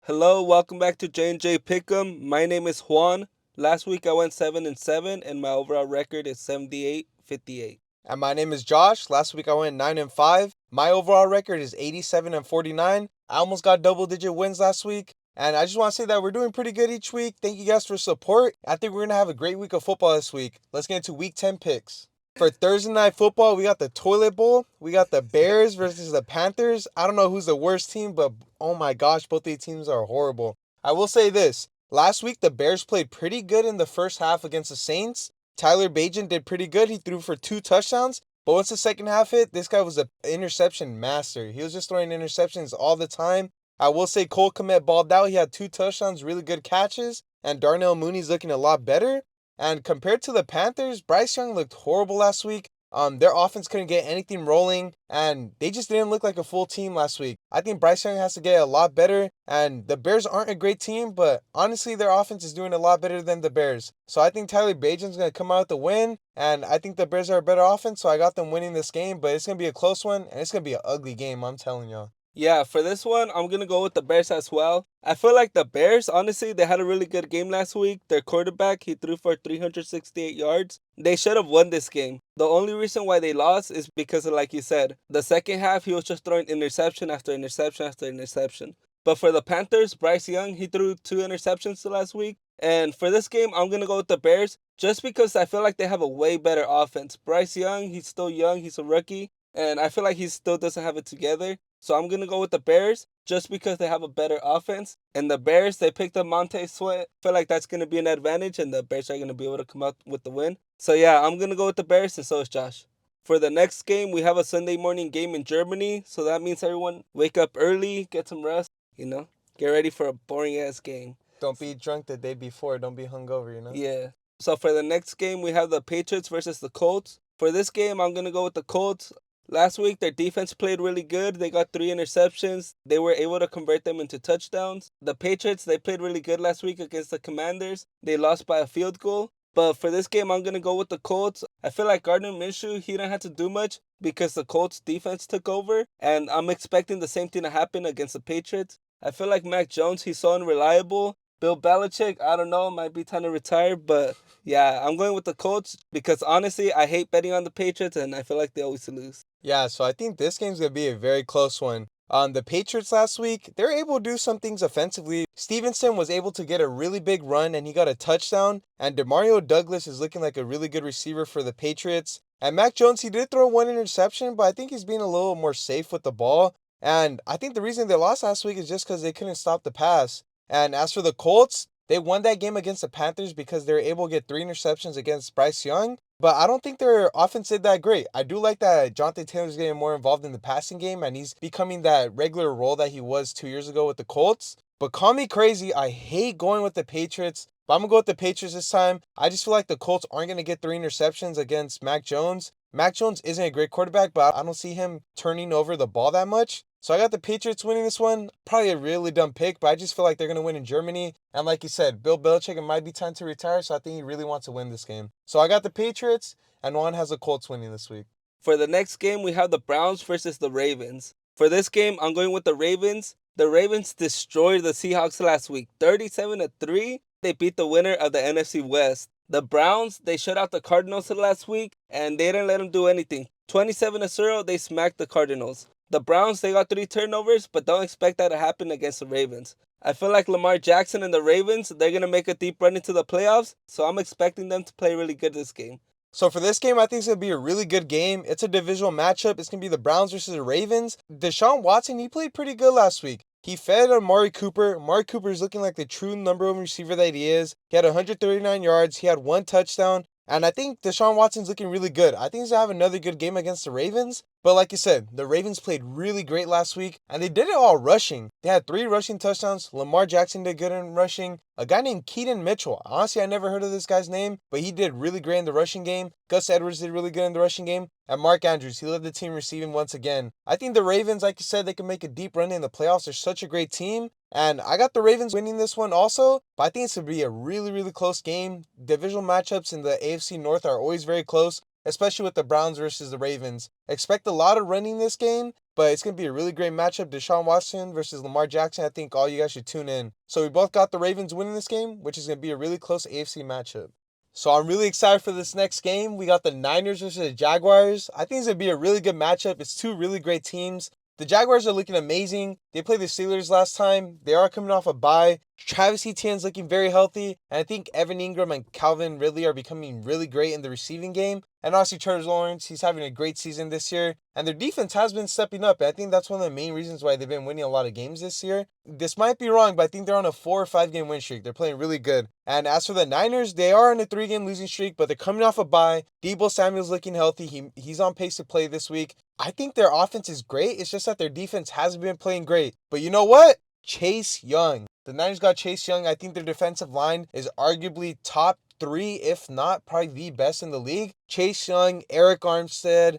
Hello, welcome back to J&J Pick'em. My name is Juan. Last week I went 7-7 and my overall record is 78-58. And my name is Josh. Last week I went 9-5. My overall record is 87-49. I almost got double-digit wins last week. And I just want to say that we're doing pretty good each week. Thank you guys for support. I think we're going to have a great week of football this week. Let's get into week 10 picks. For Thursday Night Football, we got the Toilet Bowl. We got the Bears versus the Panthers. I don't know who's the worst team, but oh my gosh, both these teams are horrible. I will say this. Last week, the Bears played pretty good in the first half against the Saints. Tyler Bajan did pretty good. He threw for 2 touchdowns. But once the second half hit, this guy was an interception master. He was just throwing interceptions all the time. I will say Cole Kmet balled out. He had 2 touchdowns, really good catches. And Darnell Mooney's looking a lot better. And compared to the Panthers, Bryce Young looked horrible last week. Their offense couldn't get anything rolling, and they just didn't look like a full team last week. I think Bryce Young has to get a lot better, and the Bears aren't a great team, but honestly, their offense is doing a lot better than the Bears. So I think Tyler Bajan's going to come out with the win, and I think the Bears are a better offense, so I got them winning this game, but it's going to be a close one, and it's going to be an ugly game, I'm telling y'all. Yeah, for this one, I'm going to go with the Bears as well. I feel like the Bears, honestly, they had a really good game last week. Their quarterback, he threw for 368 yards. They should have won this game. The only reason why they lost is because of, like you said, the second half, he was just throwing interception after interception after interception. But for the Panthers, Bryce Young, he threw 2 interceptions last week. And for this game, I'm going to go with the Bears just because I feel like they have a way better offense. Bryce Young, he's still young, he's a rookie, and I feel like he still doesn't have it together. So I'm going to go with the Bears just because they have a better offense. And the Bears, they picked up Montez Sweat. I feel like that's going to be an advantage, and the Bears are going to be able to come out with the win. So yeah, I'm going to go with the Bears, and so is Josh. For the next game, we have a Sunday morning game in Germany. So that means everyone wake up early, get some rest, get ready for a boring-ass game. Don't be drunk the day before. Don't be hungover. Yeah. So for the next game, we have the Patriots versus the Colts. For this game, I'm going to go with the Colts. Last week, their defense played really good. They got 3 interceptions. They were able to convert them into touchdowns. The Patriots, they played really good last week against the Commanders. They lost by a field goal. But for this game, I'm going to go with the Colts. I feel like Gardner Minshew, he didn't have to do much because the Colts defense took over. And I'm expecting the same thing to happen against the Patriots. I feel like Mac Jones, he's so unreliable. Bill Belichick, I don't know, might be time to retire. But yeah, I'm going with the Colts because honestly, I hate betting on the Patriots and I feel like they always lose. Yeah, so I think this game's going to be a very close one. The Patriots last week, they're able to do some things offensively. Stevenson was able to get a really big run and he got a touchdown. And DeMario Douglas is looking like a really good receiver for the Patriots. And Mac Jones, he did throw 1 interception, but I think he's being a little more safe with the ball. And I think the reason they lost last week is just because they couldn't stop the pass. And as for the Colts, they won that game against the Panthers because they were able to get 3 interceptions against Bryce Young. But I don't think their offense did that great. I do like that Jonathan Taylor's getting more involved in the passing game and he's becoming that regular role that he was 2 years ago with the Colts. But call me crazy, I hate going with the Patriots. But I'm going to go with the Patriots this time. I just feel like the Colts aren't going to get 3 interceptions against Mac Jones. Mac Jones isn't a great quarterback, but I don't see him turning over the ball that much. So I got the Patriots winning this one. Probably a really dumb pick, but I just feel like they're going to win in Germany. And like you said, Bill Belichick, it might be time to retire, so I think he really wants to win this game. So I got the Patriots, and Juan has the Colts winning this week. For the next game, we have the Browns versus the Ravens. For this game, I'm going with the Ravens. The Ravens destroyed the Seahawks last week, 37-3. They beat the winner of the NFC West. The Browns, they shut out the Cardinals last week, and they didn't let them do anything. 27-0, they smacked the Cardinals. The Browns, they got 3 turnovers, but don't expect that to happen against the Ravens. I feel like Lamar Jackson and the Ravens, they're going to make a deep run into the playoffs, so I'm expecting them to play really good this game. So for this game, I think it's going to be a really good game. It's a divisional matchup. It's going to be the Browns versus the Ravens. Deshaun Watson, he played pretty good last week. He fed Amari Cooper. Amari Cooper is looking like the true number 1 receiver that he is. He had 139 yards. He had 1 touchdown. And I think Deshaun Watson's looking really good. I think he's going to have another good game against the Ravens. But like you said, the Ravens played really great last week, and they did it all rushing. They had 3 rushing touchdowns. Lamar Jackson did good in rushing. A guy named Keaton Mitchell. Honestly, I never heard of this guy's name, but he did really great in the rushing game. Gus Edwards did really good in the rushing game. And Mark Andrews, he led the team receiving once again. I think the Ravens, like you said, they can make a deep run in the playoffs. They're such a great team. And I got the Ravens winning this one also, but I think it's going to be a really, really close game. Divisional matchups in the AFC North are always very close, especially with the Browns versus the Ravens. Expect a lot of running this game, but it's going to be a really great matchup. Deshaun Watson versus Lamar Jackson. I think all you guys should tune in. So we both got the Ravens winning this game, which is going to be a really close AFC matchup. So I'm really excited for this next game. We got the Niners versus the Jaguars. I think it's going to be a really good matchup. It's two really great teams. The Jaguars are looking amazing. They played the Steelers last time. They are coming off a bye. Travis Etienne's looking very healthy. And I think Evan Ingram and Calvin Ridley are becoming really great in the receiving game. And obviously Trevor Lawrence, he's having a great season this year. And their defense has been stepping up. And I think that's one of the main reasons why they've been winning a lot of games this year. This might be wrong, but I think they're on a 4 or 5 game win streak. They're playing really good. And as for the Niners, they are on a 3-game losing streak, but they're coming off a bye. Deebo Samuel's looking healthy. He's on pace to play this week. I think their offense is great. It's just that their defense hasn't been playing great. But you know what? Chase Young. The Niners got Chase Young. I think their defensive line is arguably top 3, if not probably the best in the league. Chase Young, Eric Armstead,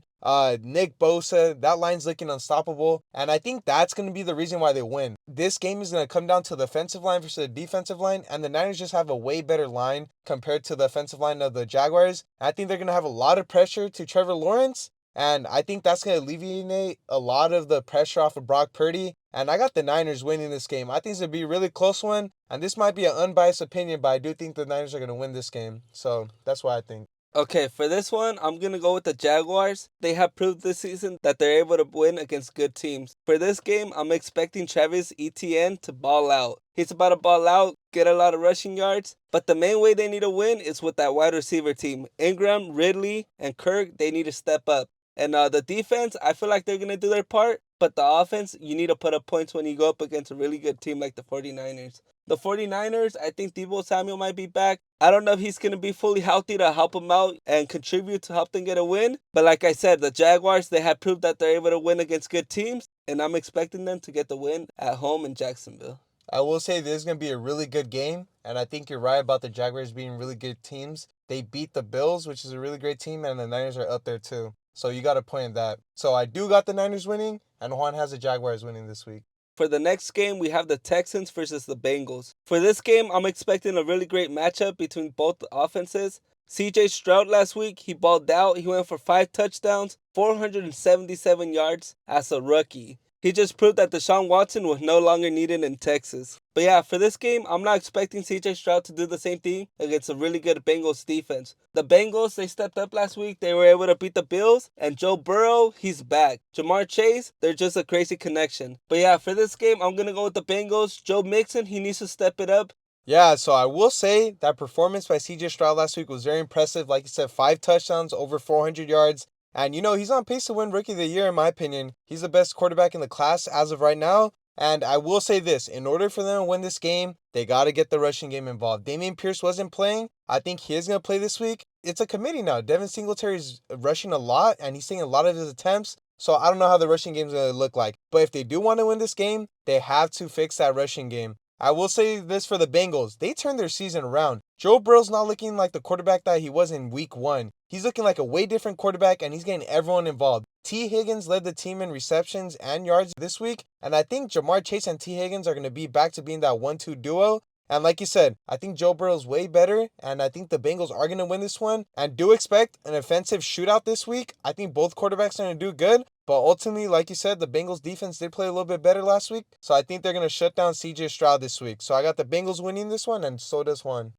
Nick Bosa, that line's looking unstoppable. And I think that's going to be the reason why they win. This game is going to come down to the offensive line versus the defensive line. And the Niners just have a way better line compared to the offensive line of the Jaguars. I think they're going to have a lot of pressure to Trevor Lawrence. And I think that's going to alleviate a lot of the pressure off of Brock Purdy. And I got the Niners winning this game. I think it's going to be a really close one. And this might be an unbiased opinion, but I do think the Niners are going to win this game. So that's what I think. Okay, for this one, I'm going to go with the Jaguars. They have proved this season that they're able to win against good teams. For this game, I'm expecting Travis Etienne to ball out. He's about to ball out, get a lot of rushing yards. But the main way they need to win is with that wide receiver team. Ingram, Ridley, and Kirk, they need to step up. And the defense, I feel like they're going to do their part. But the offense, you need to put up points when you go up against a really good team like the 49ers. The 49ers, I think Deebo Samuel might be back. I don't know if he's going to be fully healthy to help them out and contribute to help them get a win. But like I said, the Jaguars, they have proved that they're able to win against good teams. And I'm expecting them to get the win at home in Jacksonville. I will say this is going to be a really good game. And I think you're right about the Jaguars being really good teams. They beat the Bills, which is a really great team. And the Niners are up there too. So you got to point at that. So I do got the Niners winning. And Juan has the Jaguars winning this week. For the next game, we have the Texans versus the Bengals. For this game, I'm expecting a really great matchup between both offenses. CJ Stroud last week, he balled out. He went for 5 touchdowns, 477 yards as a rookie. He just proved that Deshaun Watson was no longer needed in Texas. But yeah, for this game, I'm not expecting CJ Stroud to do the same thing against a really good Bengals defense. The Bengals, they stepped up last week. They were able to beat the Bills. And Joe Burrow, he's back. Jamar Chase, they're just a crazy connection. But yeah, for this game, I'm going to go with the Bengals. Joe Mixon, he needs to step it up. Yeah, so I will say that performance by CJ Stroud last week was very impressive. Like you said, 5 touchdowns, over 400 yards. And, he's on pace to win Rookie of the Year, in my opinion. He's the best quarterback in the class as of right now. And I will say this, in order for them to win this game, they got to get the rushing game involved. Dameon Pierce wasn't playing. I think he is going to play this week. It's a committee now. Devin Singletary's rushing a lot, and he's taking a lot of his attempts. So I don't know how the rushing game is going to look like. But if they do want to win this game, they have to fix that rushing game. I will say this for the Bengals. They turned their season around. Joe Burrow's not looking like the quarterback that he was in week 1. He's looking like a way different quarterback, and he's getting everyone involved. T. Higgins led the team in receptions and yards this week, and I think Jamar Chase and T. Higgins are going to be back to being that 1-2 duo. And like you said, I think Joe Burrow's way better, and I think the Bengals are going to win this one. And do expect an offensive shootout this week. I think both quarterbacks are going to do good. But ultimately, like you said, the Bengals defense did play a little bit better last week. So I think they're going to shut down CJ Stroud this week. So I got the Bengals winning this one, and so does Juan.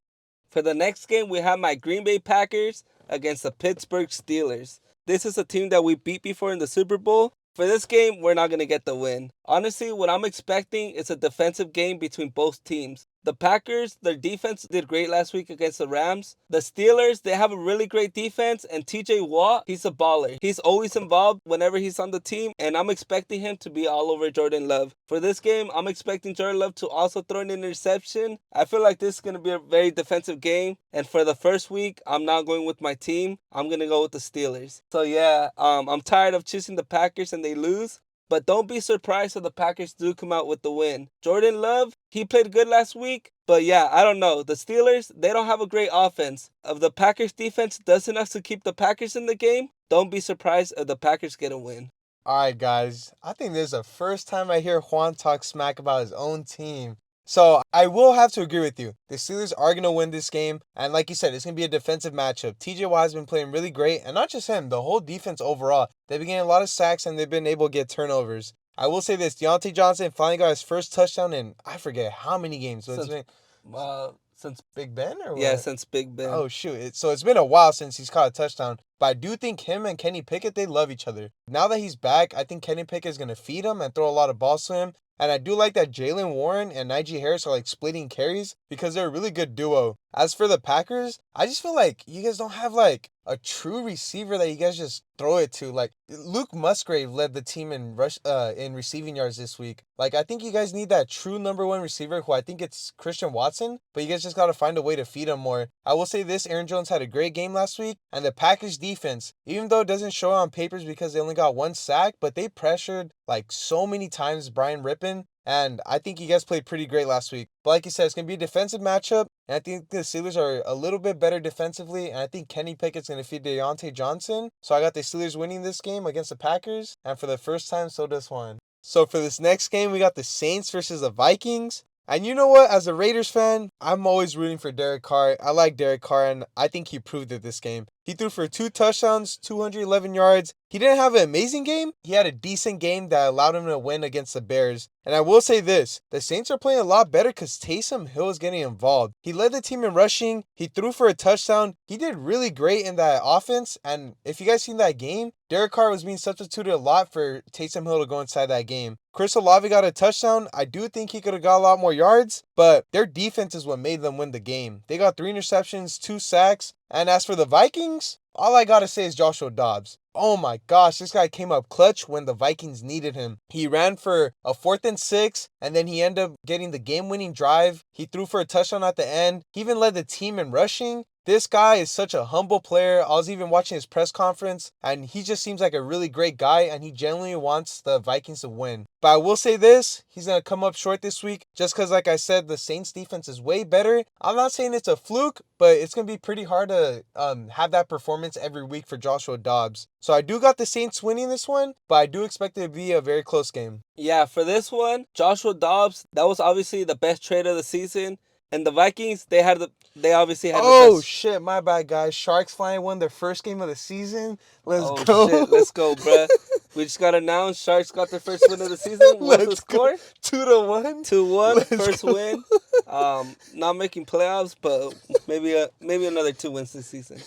For the next game, we have my Green Bay Packers against the Pittsburgh Steelers. This is a team that we beat before in the Super Bowl. For this game, we're not going to get the win. Honestly, what I'm expecting is a defensive game between both teams. The Packers, their defense did great last week against the Rams. The Steelers, they have a really great defense. And TJ Watt, he's a baller. He's always involved whenever he's on the team. And I'm expecting him to be all over Jordan Love. For this game, I'm expecting Jordan Love to also throw an interception. I feel like this is going to be a very defensive game. And for the first week, I'm not going with my team. I'm going to go with the Steelers. So yeah, I'm tired of choosing the Packers and they lose. But don't be surprised if the Packers do come out with the win. Jordan Love, he played good last week. But yeah, I don't know. The Steelers, they don't have a great offense. If the Packers defense does enough to keep the Packers in the game, don't be surprised if the Packers get a win. All right, guys. I think this is the first time I hear Juan talk smack about his own team. So I will have to agree with you. The Steelers are going to win this game. And like you said, it's going to be a defensive matchup. TJ Watt has been playing really great. And not just him, the whole defense overall. They've been getting a lot of sacks and they've been able to get turnovers. I will say this, Deontay Johnson finally got his first touchdown in I forget how many games. So it's been Since Big Ben or what? Yeah, since Big Ben. Oh, shoot. So it's been a while since he's caught a touchdown. But I do think him and Kenny Pickett, they love each other. Now that he's back, I think Kenny Pickett is going to feed him and throw a lot of balls to him. And I do like that Jalen Warren and Najee Harris are like splitting carries because they're a really good duo. As for the Packers, I just feel like you guys don't have like a true receiver that you guys just throw it to. Like Luke Musgrave led the team in receiving yards this week. Like I think you guys need that true number one receiver who I think it's Christian Watson, but you guys just got to find a way to feed him more. I will say this, Aaron Jones had a great game last week, and the Packers defense, even though it doesn't show on papers because they only got one sack, but they pressured like so many times Brian Rippon. And I think you guys played pretty great last week. But like you said, it's going to be a defensive matchup. And I think the Steelers are a little bit better defensively. And I think Kenny Pickett's going to feed Deontay Johnson. So I got the Steelers winning this game against the Packers. And for the first time, so does Juan. So for this next game, we got the Saints versus the Vikings. And you know what? As a Raiders fan, I'm always rooting for Derek Carr. I like Derek Carr, and I think he proved it this game. He threw for 2 touchdowns, 211 yards. He didn't have an amazing game. He had a decent game that allowed him to win against the Bears. And I will say this, the Saints are playing a lot better because Taysom Hill is getting involved. He led the team in rushing. He threw for a touchdown. He did really great in that offense. And if you guys seen that game, Derek Carr was being substituted a lot for Taysom Hill to go inside that game. Chris Olave got a touchdown. I do think he could have got a lot more yards, but their defense is what made them win the game. They got 3 interceptions, 2 sacks. And as for the Vikings, all I got to say is Joshua Dobbs. Oh my gosh, this guy came up clutch when the Vikings needed him. He ran for a 4th and 6, and then he ended up getting the game-winning drive. He threw for a touchdown at the end. He even led the team in rushing. This guy is such a humble player. I was even watching his press conference, and he just seems like a really great guy, and he genuinely wants the Vikings to win. But I will say this, he's going to come up short this week, just because, like I said, the Saints defense is way better. I'm not saying it's a fluke, but it's going to be pretty hard to have that performance every week for Joshua Dobbs. So I do got the Saints winning this one, but I do expect it to be a very close game. Yeah, for this one, Joshua Dobbs, that was obviously the best trade of the season. And the Vikings, they obviously had the best. Shit, my bad, guys. Sharks finally won their first game of the season. Let's go. Shit, let's go, bruh. We just got announced Sharks got their first win of the season. What's the score? 2-1. 2-1, first win. Not making playoffs, but maybe another 2 wins this season.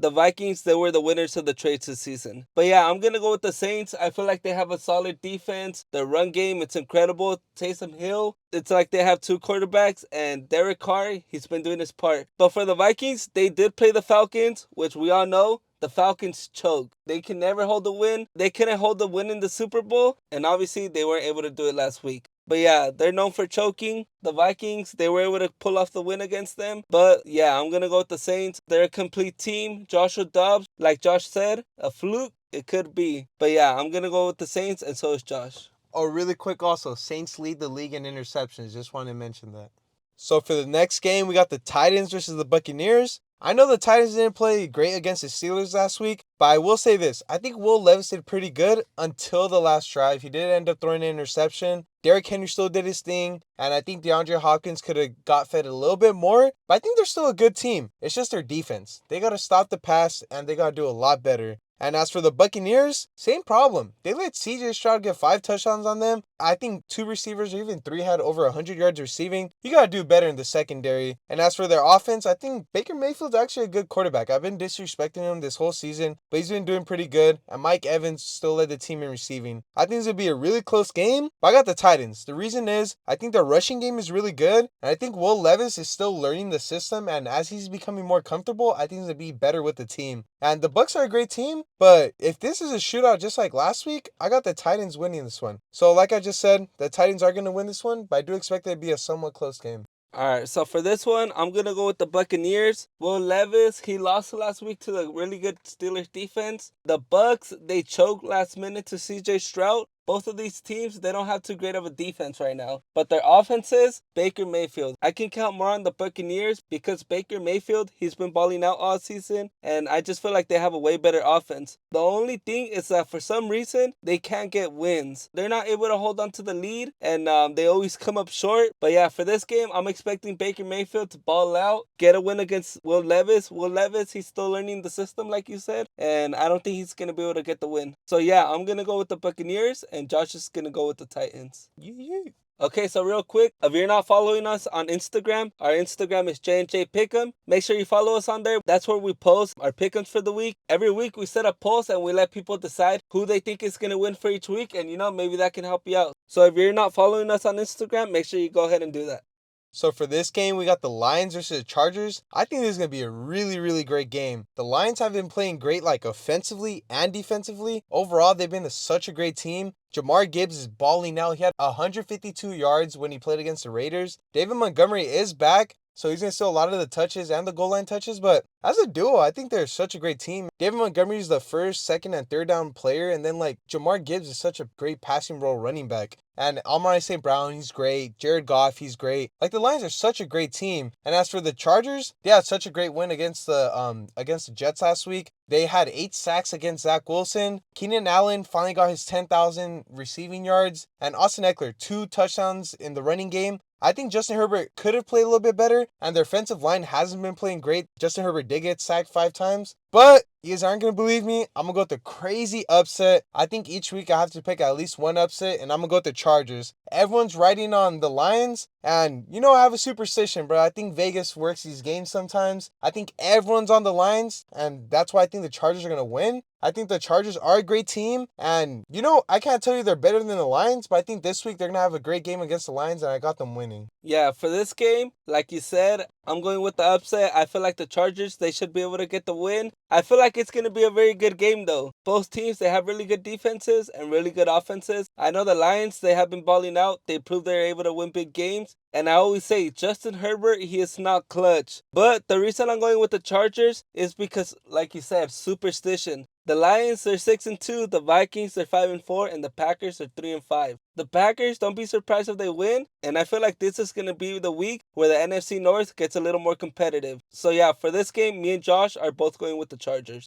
The Vikings, they were the winners of the trades this season. But yeah, I'm going to go with the Saints. I feel like they have a solid defense. Their run game, it's incredible. Taysom Hill, it's like they have 2 quarterbacks. And Derek Carr, he's been doing his part. But for the Vikings, they did play the Falcons, which we all know. The Falcons choke. They can never hold the win. They couldn't hold the win in the Super Bowl. And obviously, they weren't able to do it last week. But yeah, they're known for choking. The Vikings, they were able to pull off the win against them. But yeah, I'm going to go with the Saints. They're a complete team. Joshua Dobbs, like Josh said, a fluke, it could be. But yeah, I'm going to go with the Saints, and so is Josh. Oh, really quick also, Saints lead the league in interceptions. Just want to mention that. So for the next game, we got the Titans versus the Buccaneers. I know the Titans didn't play great against the Steelers last week, but I will say this. I think Will Levis did pretty good until the last drive. He did end up throwing an interception. Derrick Henry still did his thing, and I think DeAndre Hopkins could have got fed a little bit more, but I think they're still a good team. It's just their defense. They got to stop the pass, and they got to do a lot better. And as for the Buccaneers, same problem. They let CJ Stroud get 5 touchdowns on them. I think 2 receivers or even 3 had over 100 yards receiving. You got to do better in the secondary. And as for their offense, I think Baker Mayfield's actually a good quarterback. I've been disrespecting him this whole season, but he's been doing pretty good. And Mike Evans still led the team in receiving. I think it's going to be a really close game, but I got the Titans. The reason is I think their rushing game is really good. And I think Will Levis is still learning the system. And as he's becoming more comfortable, I think he's going to be better with the team. And the Bucs are a great team, but if this is a shootout just like last week, I got the Titans winning this one. So like I just said, the Titans are going to win this one, but I do expect it to be a somewhat close game. All right, so for this one, I'm going to go with the Buccaneers. Will Levis, he lost last week to the really good Steelers defense. The Bucs, they choked last minute to CJ Stroud. both of these teams, they don't have too great of a defense right now. But their offenses, Baker Mayfield. I can count more on the Buccaneers because Baker Mayfield, he's been balling out all season. And I just feel like they have a way better offense. The only thing is that for some reason, they can't get wins. They're not able to hold on to the lead. And they always come up short. But yeah, for this game, I'm expecting Baker Mayfield to ball out, get a win against Will Levis. Will Levis, he's still learning the system, like you said. And I don't think he's going to be able to get the win. So yeah, I'm going to go with the Buccaneers, and Josh is going to go with the Titans. Yeah. Okay, so real quick, if you're not following us on Instagram, our Instagram is J&J Pick'em. Make sure you follow us on there. That's where we post our pick'ems for the week. Every week we set up polls and we let people decide who they think is going to win for each week. And maybe that can help you out. So if you're not following us on Instagram, make sure you go ahead and do that. So for this game, we got the Lions versus the Chargers. I think this is going to be a really, really great game. The Lions have been playing great, like offensively and defensively. Overall, they've been such a great team. Jamar Gibbs is balling out. He had 152 yards when he played against the Raiders. David Montgomery is back, so he's going to steal a lot of the touches and the goal line touches. But as a duo, I think they're such a great team. David Montgomery is the first, second, and third down player. And then, Jamar Gibbs is such a great passing role running back. And Amon St. Brown, he's great. Jared Goff, he's great. The Lions are such a great team. And as for the Chargers, they had such a great win against the Jets last week. They had 8 sacks against Zach Wilson. Keenan Allen finally got his 10,000 receiving yards. And Austin Eckler, 2 touchdowns in the running game. I think Justin Herbert could have played a little bit better, and their offensive line hasn't been playing great. Justin Herbert did get sacked 5 times. But you guys aren't going to believe me. I'm going to go with the crazy upset. I think each week I have to pick at least one upset, and I'm going to go with the Chargers. Everyone's riding on the Lions, and I have a superstition, bro. I think Vegas works these games sometimes. I think everyone's on the Lions, and that's why I think the Chargers are going to win. I think the Chargers are a great team, and I can't tell you they're better than the Lions, but I think this week they're going to have a great game against the Lions, and I got them winning. Yeah, for this game, like you said, I'm going with the upset. I feel like the Chargers, they should be able to get the win. I feel like it's going to be a very good game, though. Both teams, they have really good defenses and really good offenses. I know the Lions, they have been balling out. They proved they're able to win big games. And I always say, Justin Herbert, he is not clutch. But the reason I'm going with the Chargers is because, like you said, superstition. The Lions are 6-2, the Vikings are 5-4, and the Packers are 3-5. The Packers, don't be surprised if they win, and I feel like this is going to be the week where the NFC North gets a little more competitive. So yeah, for this game, me and Josh are both going with the Chargers.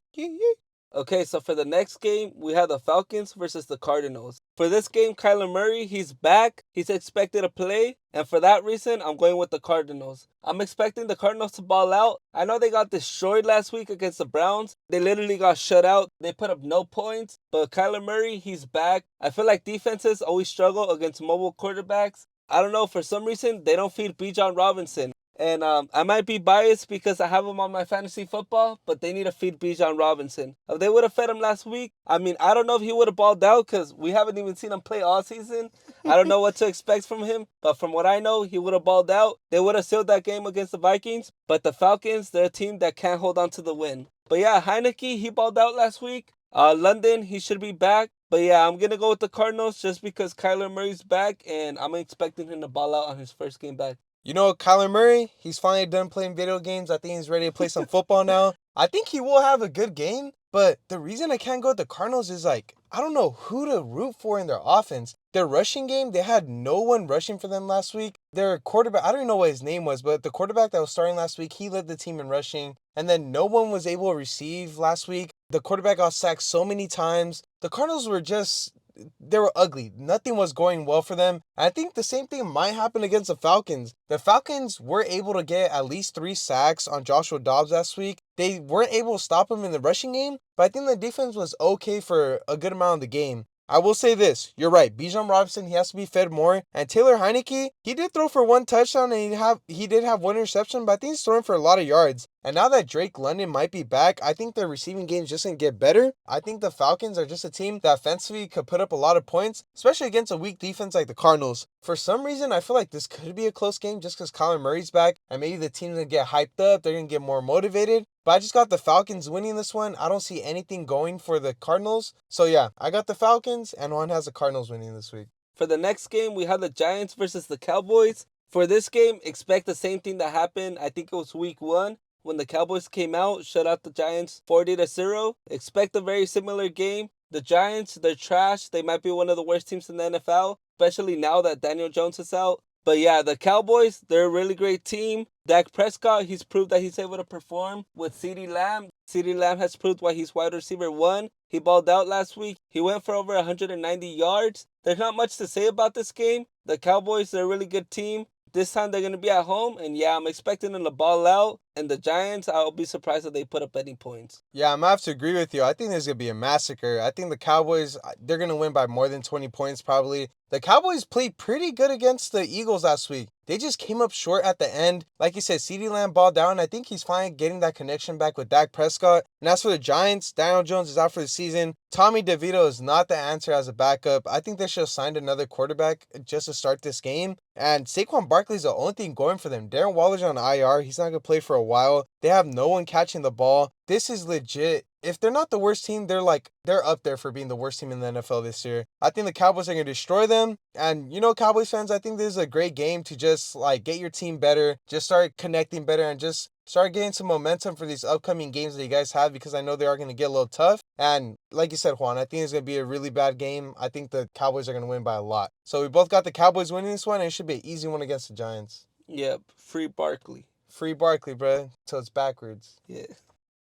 Okay, so for the next game, we have the Falcons versus the Cardinals. For this game, Kyler Murray, he's back. He's expected to play. And for that reason, I'm going with the Cardinals. I'm expecting the Cardinals to ball out. I know they got destroyed last week against the Browns. They literally got shut out. They put up no points. But Kyler Murray, he's back. I feel like defenses always struggle against mobile quarterbacks. I don't know, for some reason, they don't feed Bijan Robinson. And I might be biased because I have him on my fantasy football, but they need to feed Bijan Robinson. If they would have fed him last week, I don't know if he would have balled out because we haven't even seen him play all season. I don't know what to expect from him, but from what I know, he would have balled out. They would have sealed that game against the Vikings, but the Falcons, they're a team that can't hold on to the win. But yeah, Heineke, he balled out last week. London, he should be back. But yeah, I'm going to go with the Cardinals just because Kyler Murray's back, and I'm expecting him to ball out on his first game back. Kyler Murray, he's finally done playing video games. I think he's ready to play some football now. I think he will have a good game, but the reason I can't go with the Cardinals is I don't know who to root for in their offense. Their rushing game, they had no one rushing for them last week. Their quarterback, I don't even know what his name was, but the quarterback that was starting last week, he led the team in rushing. And then no one was able to receive last week. The quarterback got sacked so many times. The Cardinals were they were ugly. Nothing was going well for them. And I think the same thing might happen against the Falcons. The Falcons were able to get at least 3 sacks on Joshua Dobbs last week. They weren't able to stop him in the rushing game, but I think the defense was okay for a good amount of the game. I will say this, you're right, Bijan Robinson, he has to be fed more. And Taylor Heineke, he did throw for 1 touchdown and he did have 1 interception, but I think he's throwing for a lot of yards. And now that Drake London might be back, I think their receiving game is just going to get better. I think the Falcons are just a team that offensively could put up a lot of points, especially against a weak defense like the Cardinals. For some reason, I feel like this could be a close game just because Kyler Murray's back and maybe the team's going to get hyped up. They're going to get more motivated. But I just got the Falcons winning this one. I don't see anything going for the Cardinals. So yeah, I got the Falcons and one has the Cardinals winning this week. For the next game, we have the Giants versus the Cowboys. For this game, expect the same thing that happened. I think it was week 1. When the Cowboys came out, shut out the Giants 40-0. Expect a very similar game. The Giants, they're trash. They might be one of the worst teams in the NFL, especially now that Daniel Jones is out. But yeah, the Cowboys, they're a really great team. Dak Prescott, he's proved that he's able to perform with CeeDee Lamb. CeeDee Lamb has proved why he's wide receiver 1. He balled out last week. He went for over 190 yards. There's not much to say about this game. The Cowboys, they're a really good team. This time they're going to be at home, and yeah, I'm expecting them to ball out. And the Giants, I'll be surprised if they put up any points. Yeah, I'm going to have to agree with you. I think there's going to be a massacre. I think the Cowboys, they're going to win by more than 20 points probably. The Cowboys played pretty good against the Eagles last week. They just came up short at the end. Like you said, CeeDee Lamb balled down. I think he's finally getting that connection back with Dak Prescott. And as for the Giants, Daniel Jones is out for the season. Tommy DeVito is not the answer as a backup. I think they should have signed another quarterback just to start this game. And Saquon Barkley's the only thing going for them. Darren Waller's on IR. He's not going to play for a while. They have no one catching the ball. This is legit. If they're not the worst team, they're up there for being the worst team in the NFL this year. I think the Cowboys are going to destroy them. And, Cowboys fans, I think this is a great game to just, get your team better, just start connecting better, and just start getting some momentum for these upcoming games that you guys have, because I know they are going to get a little tough. And like you said, Juan, I think it's going to be a really bad game. I think the Cowboys are going to win by a lot. So we both got the Cowboys winning this one, and it should be an easy one against the Giants. Yep, free Barkley. Free Barkley, bro, till it's backwards. Yeah.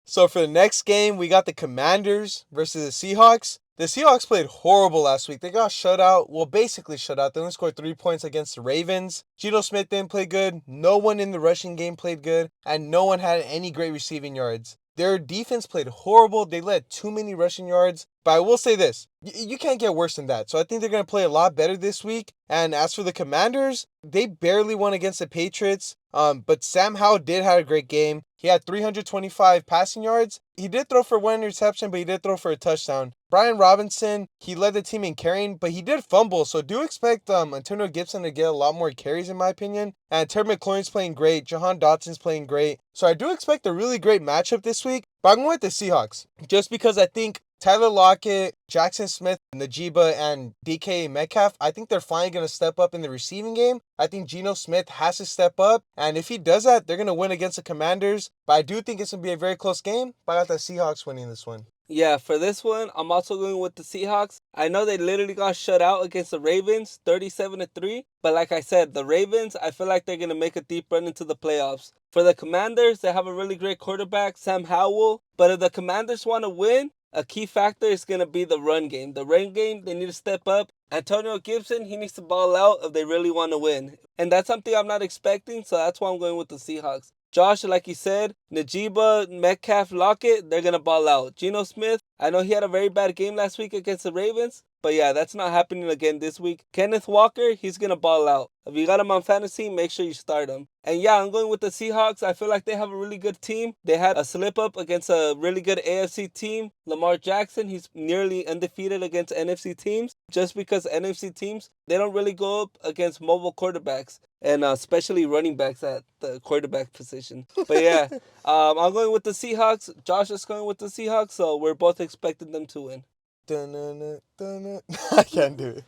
So for the next game, we got the Commanders versus the Seahawks. The Seahawks played horrible last week. They got shut out. Well, basically shut out. They only scored 3 points against the Ravens. Geno Smith didn't play good. No one in the rushing game played good. And no one had any great receiving yards. Their defense played horrible. They let too many rushing yards. But I will say this. You can't get worse than that. So I think they're going to play a lot better this week. And as for the Commanders, they barely won against the Patriots. But Sam Howell did have a great game. He had 325 passing yards. He did throw for 1 interception, but he did throw for a touchdown. Brian Robinson, he led the team in carrying, but he did fumble. So do expect Antonio Gibson to get a lot more carries, in my opinion. And Terry McLaurin's playing great. Jahan Dotson's playing great. So I do expect a really great matchup this week. But I'm going with the Seahawks. Just because I think Tyler Lockett, Jackson Smith, Najiba, and DK Metcalf, I think they're finally going to step up in the receiving game. I think Geno Smith has to step up. And if he does that, they're going to win against the Commanders. But I do think it's going to be a very close game. But I got the Seahawks winning this one. Yeah, for this one, I'm also going with the Seahawks. I know they literally got shut out against the Ravens, 37-3. But like I said, the Ravens, I feel like they're going to make a deep run into the playoffs. For the Commanders, they have a really great quarterback, Sam Howell. But if the Commanders want to win, a key factor is going to be the run game. The run game, they need to step up. Antonio Gibson, he needs to ball out if they really want to win. And that's something I'm not expecting, so that's why I'm going with the Seahawks. Josh, like you said, Najiba, Metcalf, Lockett, they're going to ball out. Geno Smith, I know he had a very bad game last week against the Ravens, but yeah, that's not happening again this week. Kenneth Walker, he's going to ball out. If you got him on fantasy, make sure you start him. And yeah, I'm going with the Seahawks. I feel like they have a really good team. They had a slip up against a really good AFC team. Lamar Jackson, he's nearly undefeated against NFC teams. Just because NFC teams, they don't really go up against mobile quarterbacks. And especially running backs at the quarterback position. But yeah, I'm going with the Seahawks. Josh is going with the Seahawks. So we're both expecting them to win. I can't do it.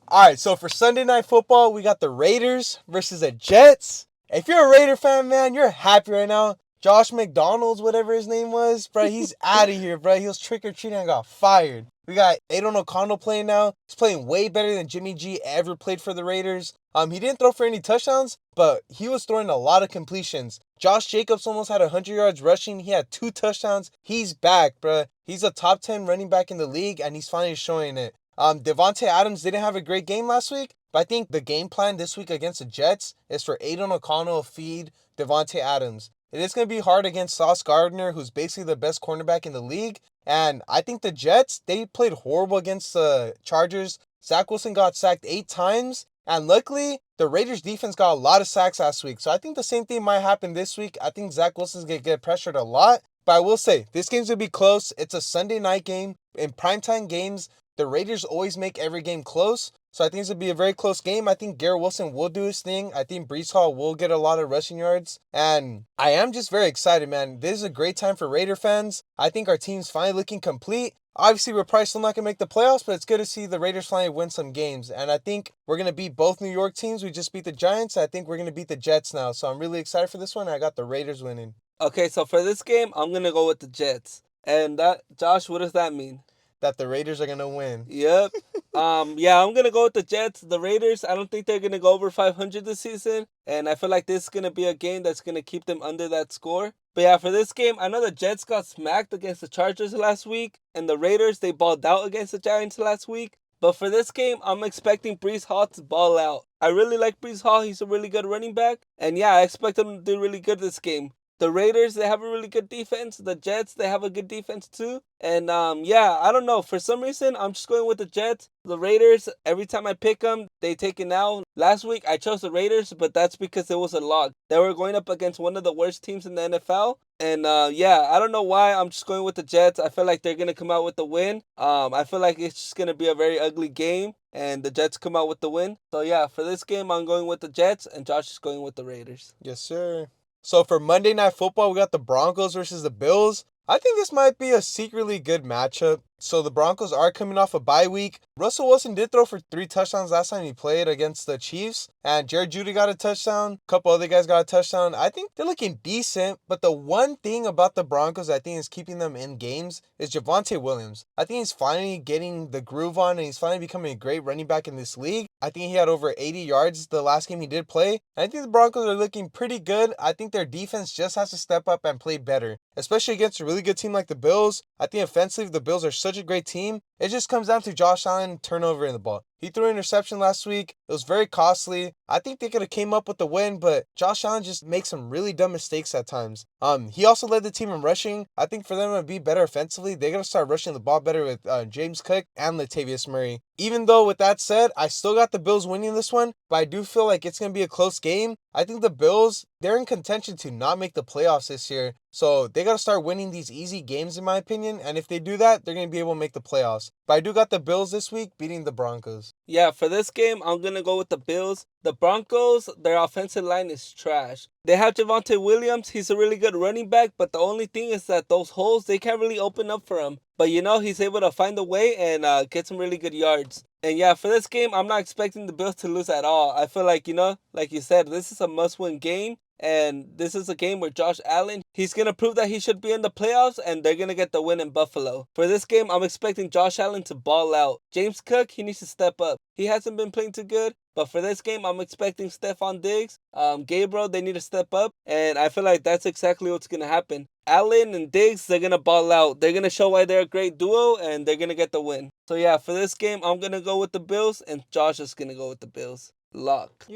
All right, so for Sunday Night Football, we got the Raiders versus the Jets. If you're a Raider fan, man, you're happy right now. Josh McDonald's, whatever his name was, bro, he's out of here, bro. He was trick-or-treating and got fired. We got Aiden O'Connell playing now. He's playing way better than Jimmy G ever played for the Raiders. He didn't throw for any touchdowns, but he was throwing a lot of completions. Josh Jacobs almost had 100 yards rushing. He had 2 touchdowns. He's back, bro. He's a top 10 running back in the league, and he's finally showing it. Devontae Adams didn't have a great game last week, but I think the game plan this week against the Jets is for Aiden O'Connell to feed Devontae Adams. It is going to be hard against Sauce Gardner, who's basically the best cornerback in the league. And I think the Jets, they played horrible against the Chargers. Zach Wilson got sacked 8 times. And luckily, the Raiders defense got a lot of sacks last week. So I think the same thing might happen this week. I think Zach Wilson's going to get pressured a lot. But I will say, this game's going to be close. It's a Sunday night game. In primetime games, the Raiders always make every game close. So I think it's going to be a very close game. I think Garrett Wilson will do his thing. I think Breece Hall will get a lot of rushing yards. And I am just very excited, man. This is a great time for Raider fans. I think our team's finally looking complete. Obviously, we're probably still not going to make the playoffs, but it's good to see the Raiders finally win some games. And I think we're going to beat both New York teams. We just beat the Giants. I think we're going to beat the Jets now. So I'm really excited for this one. I got the Raiders winning. Okay, so for this game, I'm going to go with the Jets. And that, Josh, what does that mean? that the Raiders are going to win. Yep. Yeah, I'm gonna go with the Jets. The Raiders, I don't think they're gonna go over 500 this season, and I feel like this is gonna be a game that's gonna keep them under that score. But yeah, for this game, I know the Jets got smacked against the Chargers last week, and the Raiders, they balled out against the Giants last week. But for this game, I'm expecting Brees Hall to ball out. I really like Brees Hall. He's a really good running back, and yeah, I expect him to do really good this game. The Raiders, they have a really good defense. The Jets, they have a good defense too. And yeah, I don't know. For some reason, I'm just going with the Jets. The Raiders, every time I pick them, they take it out. Last week, I chose the Raiders, but that's because it was a lock. They were going up against one of the worst teams in the NFL. And yeah, I don't know why. I'm just going with the Jets. I feel like they're going to come out with the win. I feel like it's just going to be a very ugly game, and the Jets come out with the win. So yeah, for this game, I'm going with the Jets, and Josh is going with the Raiders. Yes, sir. So for Monday Night Football, we got the Broncos versus the Bills. I think this might be a secretly good matchup. So the Broncos are coming off a bye week. Russell Wilson did throw for 3 touchdowns last time he played against the Chiefs. And Jared Judy got a touchdown. A couple other guys got a touchdown. I think they're looking decent. But the one thing about the Broncos I think is keeping them in games is Javonte Williams. I think he's finally getting the groove on, and he's finally becoming a great running back in this league. I think he had over 80 yards the last game he did play. And I think the Broncos are looking pretty good. I think their defense just has to step up and play better, especially against a really good team like the Bills. I think offensively, the Bills are such a great team. It just comes down to Josh Allen turnover in the ball. He threw an interception last week. It was very costly. I think they could have came up with the win, but Josh Allen just makes some really dumb mistakes at times. He also led the team in rushing. I think for them to be better offensively, they're going to start rushing the ball better with James Cook and Latavius Murray. Even though, with that said, I still got the Bills winning this one, but I do feel like it's going to be a close game. I think the Bills, they're in contention to not make the playoffs this year. So they got to start winning these easy games, in my opinion. And if they do that, they're going to be able to make the playoffs. But I do got the Bills this week beating the Broncos. Yeah, for this game, I'm going to go with the Bills. The Broncos, their offensive line is trash. They have Javonte Williams. He's a really good running back, but the only thing is that those holes, they can't really open up for him. But you know, he's able to find a way and get some really good yards. And yeah, for this game, I'm not expecting the Bills to lose at all. I feel like, you know, like you said, this is a must-win game. And this is a game where Josh Allen, he's going to prove that he should be in the playoffs, and they're going to get the win in Buffalo. For this game, I'm expecting Josh Allen to ball out. James Cook, he needs to step up. He hasn't been playing too good. But for this game, I'm expecting Stephon Diggs, Gabriel, they need to step up. And I feel like that's exactly what's going to happen. Allen and Diggs, they're going to ball out. They're going to show why they're a great duo, and they're going to get the win. So yeah, for this game, I'm going to go with the Bills, and Josh is going to go with the Bills. Lock.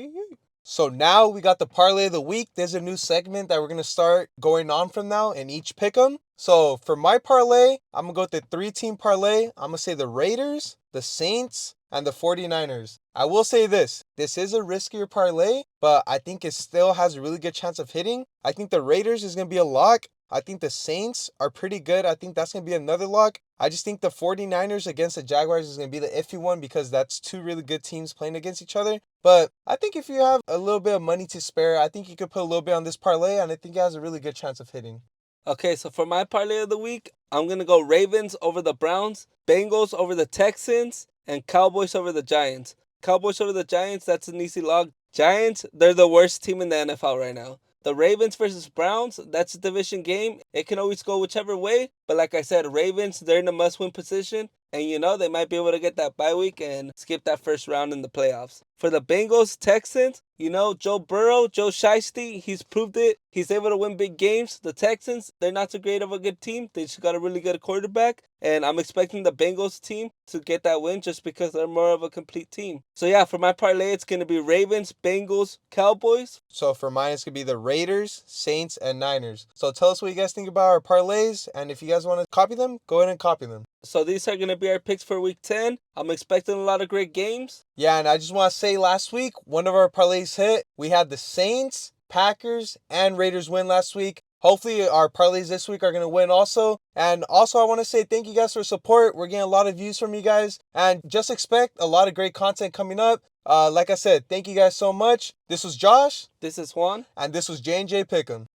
So now we got the parlay of the week. There's a new segment that we're going to start going on from now in each pick'em. So for my parlay, I'm going to go with the 3-team parlay. I'm going to say the Raiders, the Saints, and the 49ers. I will say this is a riskier parlay, but I think it still has a really good chance of hitting. I think the Raiders is going to be a lock. I think the Saints are pretty good. I think that's going to be another lock. I just think the 49ers against the Jaguars is going to be the iffy one because that's 2 really good teams playing against each other. But I think if you have a little bit of money to spare, I think you could put a little bit on this parlay, and I think it has a really good chance of hitting. Okay, so for my parlay of the week, I'm going to go Ravens over the Browns, Bengals over the Texans, and Cowboys over the Giants. Cowboys over the Giants, that's an easy log. Giants, they're the worst team in the NFL right now. The Ravens versus Browns, that's a division game. It can always go whichever way. But like I said, Ravens, they're in a must-win position. And you know, they might be able to get that bye week and skip that first round in the playoffs. For the Bengals, Texans, you know, Joe Burrow, Joe Shiesty, he's proved it. He's able to win big games. The Texans, they're not so great of a good team. They just got a really good quarterback. And I'm expecting the Bengals team to get that win just because they're more of a complete team. So yeah, for my parlay, it's going to be Ravens, Bengals, Cowboys. So for mine, it's going to be the Raiders, Saints, and Niners. So tell us what you guys think about our parlays. And if you guys want to copy them, go ahead and copy them. So these are going to be our picks for week 10. I'm expecting a lot of great games. Yeah, and I just want to say last week, one of our parlays hit. We had the Saints, Packers, and Raiders win last week. Hopefully our parlays this week are going to win also. And also I want to say thank you guys for support. We're getting a lot of views from you guys. And just expect a lot of great content coming up. Like I said, thank you guys so much. This was Josh. This is Juan. And this was J&J Pick'em.